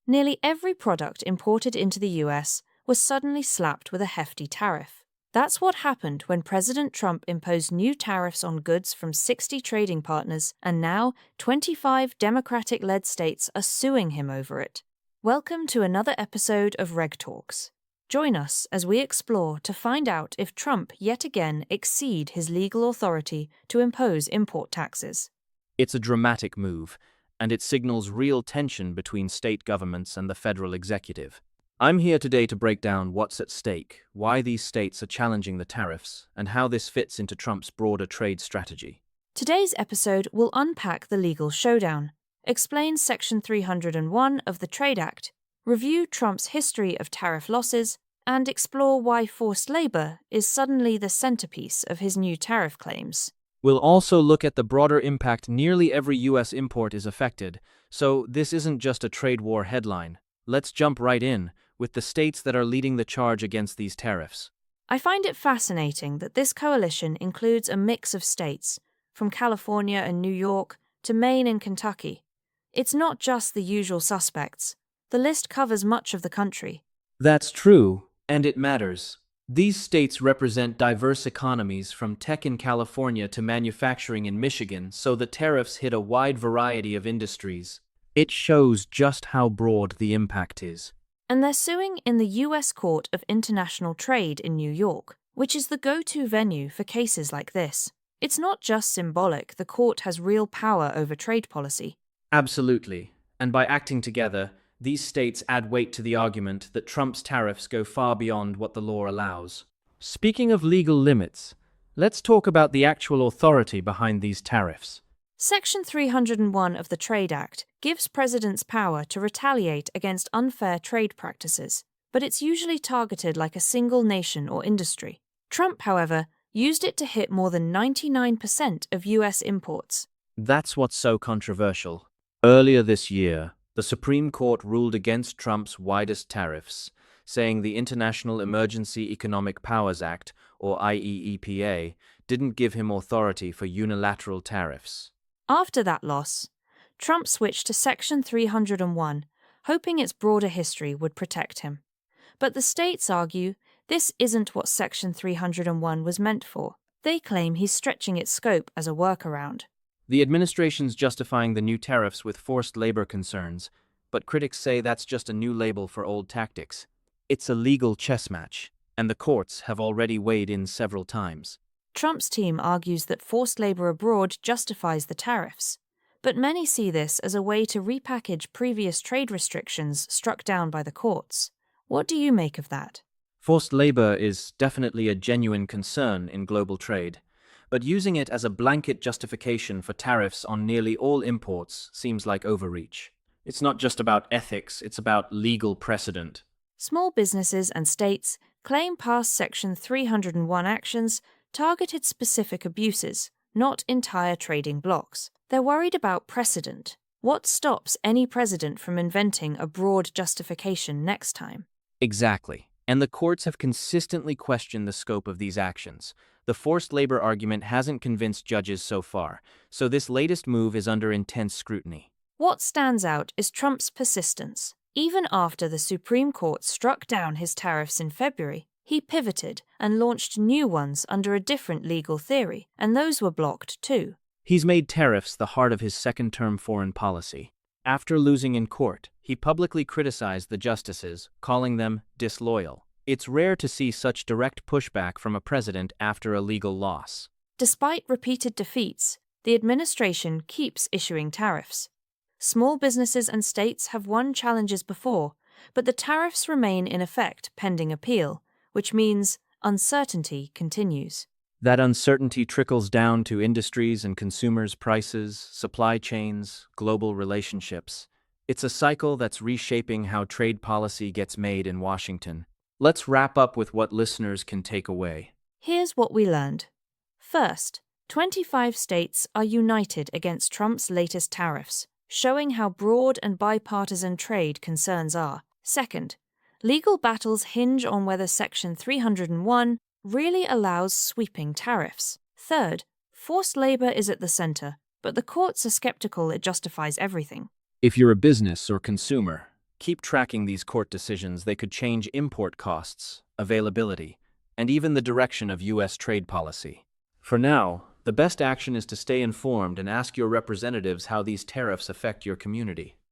Nearly every product imported into the US was suddenly slapped with a hefty tariff. That's what happened when President Trump imposed new tariffs on goods from 60 trading partners, and now 25 Democratic-led states are suing him over it. Welcome to another episode of Regtalks. Join us as we explore to find out if Trump yet again exceed his legal authority to impose import taxes. It's a dramatic move, and it signals real tension between state governments and the federal executive. I'm here today to break down what's at stake, why these states are challenging the tariffs, and how this fits into Trump's broader trade strategy. Today's episode will unpack the legal showdown, explain Section 301 of the Trade Act, review Trump's history of tariff losses, and explore why forced labor is suddenly the centerpiece of his new tariff claims. We'll also look at the broader impact nearly every U.S. import is affected, so this isn't just a trade war headline. Let's jump right in with the states that are leading the charge against these tariffs. I find it fascinating that this coalition includes a mix of states, from California and New York to Maine and Kentucky. It's not just the usual suspects. The list covers much of the country. That's true, and it matters. These states represent diverse economies from tech in California to manufacturing in Michigan, so the tariffs hit a wide variety of industries. It shows just how broad the impact is. And they're suing in the U.S. Court of International Trade in New York, which is the go-to venue for cases like this. It's not just symbolic, the court has real power over trade policy. Absolutely. And by acting together, these states add weight to the argument that Trump's tariffs go far beyond what the law allows. Speaking of legal limits, let's talk about the actual authority behind these tariffs. Section 301 of the Trade Act gives presidents power to retaliate against unfair trade practices, but it's usually targeted like a single nation or industry. Trump, however, used it to hit more than 99% of U.S. imports. That's what's so controversial. Earlier this year, the Supreme Court ruled against Trump's widest tariffs, saying the International Emergency Economic Powers Act, or IEEPA, didn't give him authority for unilateral tariffs. After that loss, Trump switched to Section 301, hoping its broader history would protect him. But the states argue this isn't what Section 301 was meant for. They claim he's stretching its scope as a workaround. The administration's justifying the new tariffs with forced labor concerns, but critics say that's just a new label for old tactics. It's a legal chess match, and the courts have already weighed in several times. Trump's team argues that forced labor abroad justifies the tariffs, but many see this as a way to repackage previous trade restrictions struck down by the courts. What do you make of that? Forced labor is definitely a genuine concern in global trade, but using it as a blanket justification for tariffs on nearly all imports seems like overreach. It's not just about ethics, it's about legal precedent. Small businesses and states claim past Section 301 actions targeted specific abuses, not entire trading blocs. They're worried about precedent. What stops any president from inventing a broad justification next time? Exactly. And the courts have consistently questioned the scope of these actions. The forced labor argument hasn't convinced judges so far, so this latest move is under intense scrutiny. What stands out is Trump's persistence. Even after the Supreme Court struck down his tariffs in February, he pivoted and launched new ones under a different legal theory, and those were blocked too. He's made tariffs the heart of his second-term foreign policy. After losing in court, he publicly criticized the justices, calling them disloyal. It's rare to see such direct pushback from a president after a legal loss. Despite repeated defeats, the administration keeps issuing tariffs. Small businesses and states have won challenges before, but the tariffs remain in effect pending appeal, which means uncertainty continues. That uncertainty trickles down to industries and consumers' prices, supply chains, global relationships. It's a cycle that's reshaping how trade policy gets made in Washington. Let's wrap up with what listeners can take away. Here's what we learned. First, 25 states are united against Trump's latest tariffs, showing how broad and bipartisan trade concerns are. Second, legal battles hinge on whether Section 301 really allows sweeping tariffs. Third, forced labor is at the center, but the courts are skeptical it justifies everything. If you're a business or consumer, Keep tracking these court decisions. They could change import costs, availability, and even the direction of U.S. trade policy. For now, the best action is to stay informed and ask your representatives how these tariffs affect your community.